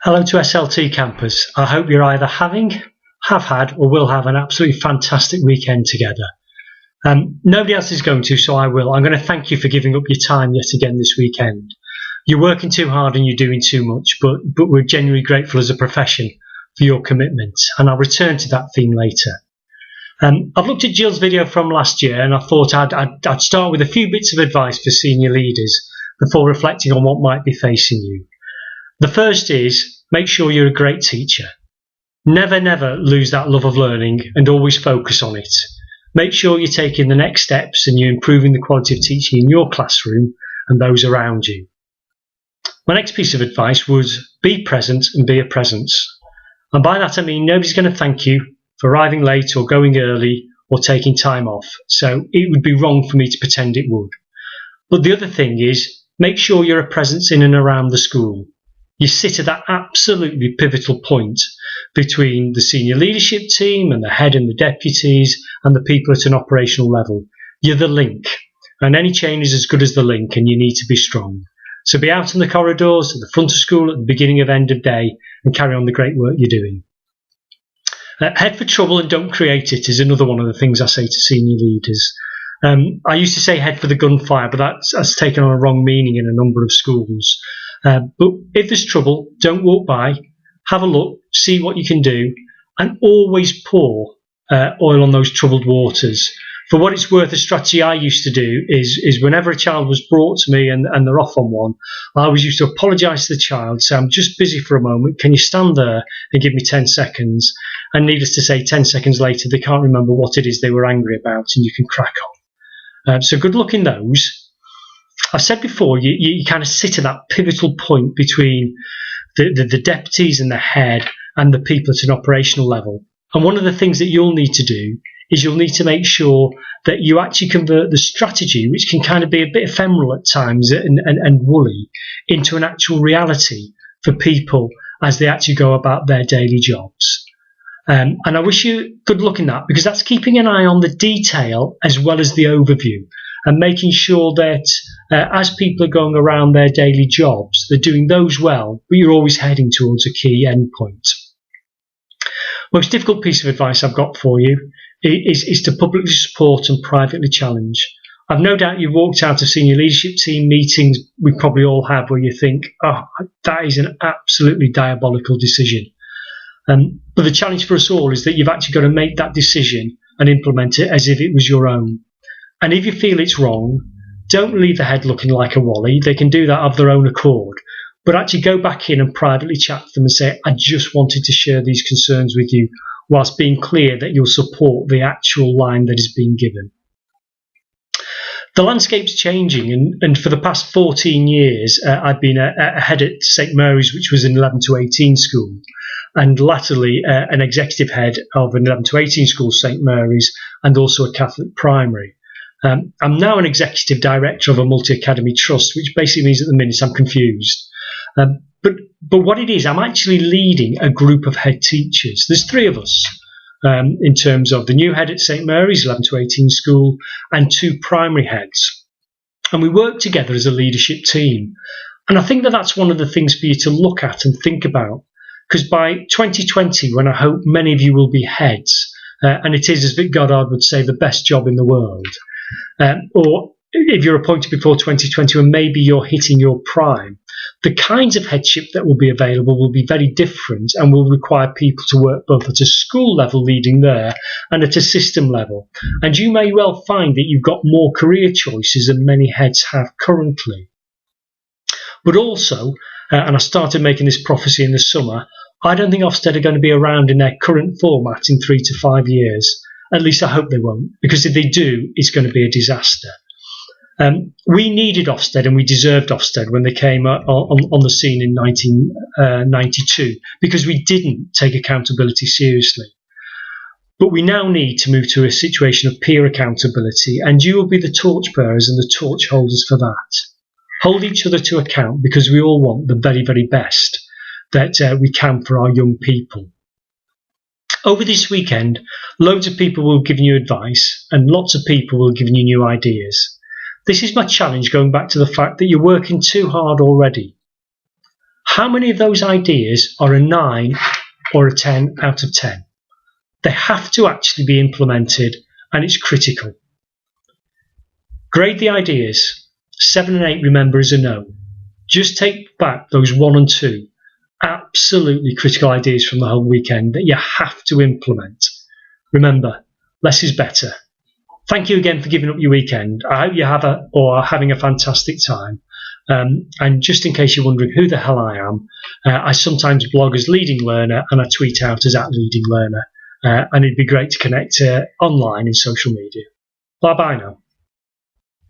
Hello to SLT campers. I hope you're either have had, or will have an absolutely fantastic weekend together. Nobody else is going to, so I will. I'm going to thank you for giving up your time yet again this weekend. You're working too hard and you're doing too much, but we're genuinely grateful as a profession for your commitment, and I'll return to that theme later. I've looked at Jill's video from last year, and I thought I'd start with a few bits of advice for senior leaders before reflecting on what might be facing you. The first is, make sure you're a great teacher. Never lose that love of learning and always focus on it. Make sure you're taking the next steps and you're improving the quality of teaching in your classroom and those around you. My next piece of advice was be present and be a presence. And by that I mean nobody's going to thank you for arriving late or going early or taking time off, so it would be wrong for me to pretend it would. But the other thing is, make sure you're a presence in and around the school. You sit at that absolutely pivotal point between the senior leadership team and the head and the deputies and the people at an operational level. You're the link, and any change is as good as the link, and you need to be strong. So be out in the corridors, at the front of school, at the beginning of end of day, and carry on the great work you're doing. Head for trouble and don't create it is another one of the things I say to senior leaders. I used to say head for the gunfire, but that's taken on a wrong meaning in a number of schools. But if there's trouble, don't walk by, have a look, see what you can do, and always pour oil on those troubled waters. For what it's worth, a strategy I used to do is whenever a child was brought to me and they're off on one, I always used to apologise to the child, say, I'm just busy for a moment, can you stand there and give me 10 seconds? And needless to say, 10 seconds later, they can't remember what it is they were angry about, and you can crack on. So good luck in those. I've said before, you kind of sit at that pivotal point between the deputies and the head and the people at an operational level. And one of the things that you'll need to do is you'll need to make sure that you actually convert the strategy, which can kind of be a bit ephemeral at times and woolly, into an actual reality for people as they actually go about their daily jobs. And I wish you good luck in that, because that's keeping an eye on the detail as well as the overview, and making sure that as people are going around their daily jobs, they're doing those well, but you're always heading towards a key endpoint. Most difficult piece of advice I've got for you is to publicly support and privately challenge. I've no doubt you've walked out of senior leadership team meetings, we probably all have, where you think, oh, that is an absolutely diabolical decision. But the challenge for us all is that you've actually got to make that decision and implement it as if it was your own. And if you feel it's wrong, don't leave the head looking like a wally. They can do that of their own accord. But actually go back in and privately chat to them and say, I just wanted to share these concerns with you, whilst being clear that you'll support the actual line that is being given. The landscape's changing, and for the past 14 years, I've been a head at St Mary's, which was an 11 to 18 school, and latterly an executive head of an 11 to 18 school, St Mary's, and also a Catholic primary. I'm now an executive director of a multi-academy trust, which basically means at the minute I'm confused. But what it is, I'm actually leading a group of head teachers. There's 3 of us in terms of the new head at St Mary's, 11 to 18 school, and 2 primary heads. And we work together as a leadership team. And I think that that's one of the things for you to look at and think about. Because by 2020, when I hope many of you will be heads, and it is, as Vic Goddard would say, the best job in the world, or if you're appointed before 2020 and maybe you're hitting your prime, the kinds of headship that will be available will be very different and will require people to work both at a school level leading there and at a system level. And you may well find that you've got more career choices than many heads have currently. But also, and I started making this prophecy in the summer, I don't think Ofsted are going to be around in their current format in 3 to 5 years. At least I hope they won't, because if they do, it's going to be a disaster. We needed Ofsted and we deserved Ofsted when they came on the scene in 1992, because we didn't take accountability seriously. But we now need to move to a situation of peer accountability, and you will be the torchbearers and the torch holders for that. Hold each other to account, because we all want the very, very best that we can for our young people. Over this weekend, loads of people will give you advice and lots of people will give you new ideas. This is my challenge, going back to the fact that you're working too hard already. how many of those ideas are a 9 or a 10 out of 10? They have to actually be implemented, and it's critical. Grade the ideas. 7 and 8, remember, is a no. Just take back those 1 and 2. Absolutely critical ideas from the whole weekend that you have to implement. Remember, less is better. Thank you again for giving up your weekend. I hope you are having a fantastic time. And just in case you're wondering who the hell I am, I sometimes blog as Leading Learner and I tweet out as @Leading Learner. And it'd be great to connect online in social media. Bye-bye now.